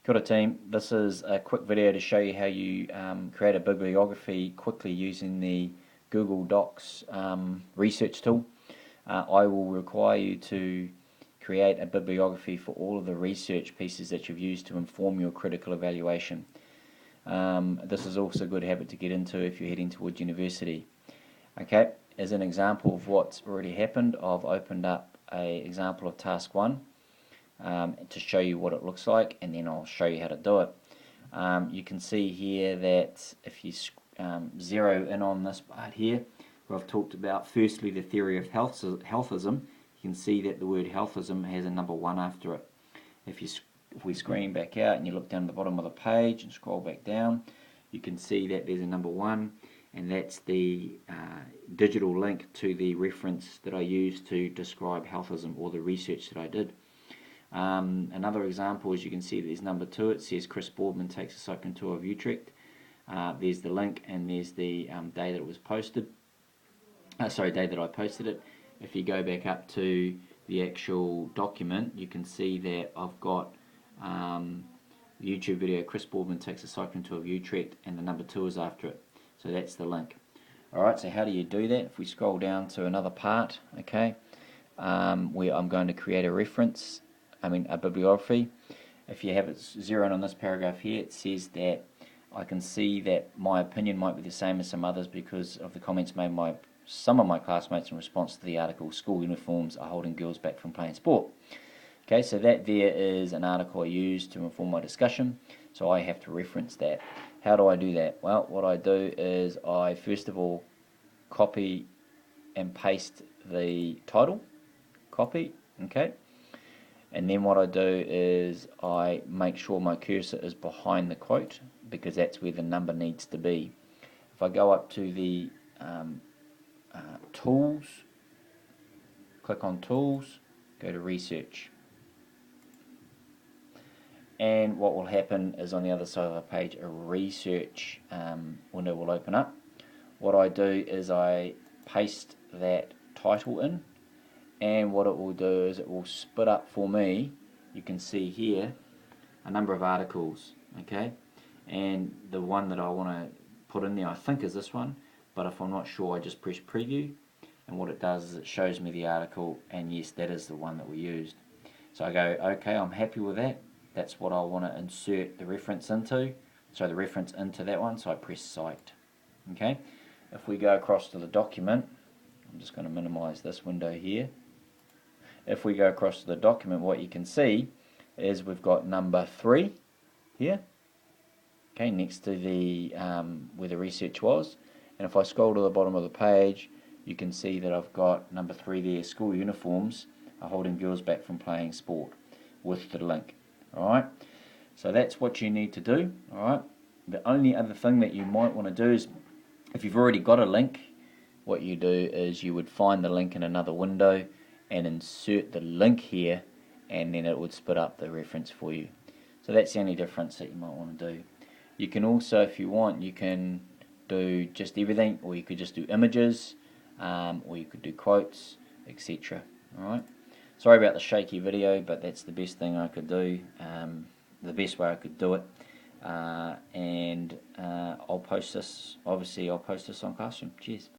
Kia ora team, this is a quick video to show you how you create a bibliography quickly using the Google Docs research tool. I will require you to create a bibliography for all of the research pieces that you've used to inform your critical evaluation. This is also a good habit to get into if you're heading towards university. Okay, as an example of what's already happened, I've opened up an example of task 1. To show you what it looks like, and then I'll show you how to do it. You can see here that if you zero in on this part here, where I've talked about firstly the theory of healthism, you can see that the word healthism has a number 1 after it. If we screen back out and you look down at the bottom of the page and scroll back down, you can see that there's a number 1, and that's the digital link to the reference that I used to describe healthism, or the research that I did. Another example, as you can see, there's number 2. It says Chris Boardman takes a cycling tour of Utrecht. There's the link, and there's the day that it was posted. Day that I posted it. If you go back up to the actual document, you can see that I've got the YouTube video Chris Boardman takes a cycling tour of Utrecht, and the number 2 is after it. So that's the link. Alright, so how do you do that? If we scroll down to another part, okay, where I'm going to create a reference, a bibliography. If you have it zeroed on this paragraph here, it says that I can see that my opinion might be the same as some others because of the comments made by some of my classmates in response to the article, "School uniforms are holding girls back from playing sport." Okay, so that there is an article I used to inform my discussion, so I have to reference that. How do I do that? Well, what I do is I first of all copy and paste the title, copy, okay, and then what I do is I make sure my cursor is behind the quote, because that's where the number needs to be. If I go up to the tools, click on tools, go to research, and what will happen is on the other side of the page a research window will open up. What I do is I paste that title in, and what it will do is it will spit up for me, you can see here, a number of articles, okay, and the one that I want to put in there I think is this one, but if I'm not sure I just press preview, and what it does is it shows me the article, and yes, that is the one that we used. So I go, okay, I'm happy with that, that's what I want to insert the reference into, so the reference into that one, so I press cite. Okay, if we go across to the document, I'm just going to minimize this window here. If we go across to the document, what you can see is we've got number 3 here, okay, next to the where the research was, and if I scroll to the bottom of the page, you can see that I've got number 3 there, school uniforms are holding girls back from playing sport, with the link. Alright, so that's what you need to do. Alright, the only other thing that you might want to do is, if you've already got a link, what you do is you would find the link in another window and insert the link here, and then it would spit up the reference for you. So that's the only difference that you might want to do. You can also, if you want, you can do just everything, or you could just do images, or you could do quotes, etc. Alright, sorry about the shaky video, but that's the best thing I could do, the best way I could do it, and I'll post this, obviously I'll post this on Classroom. Cheers.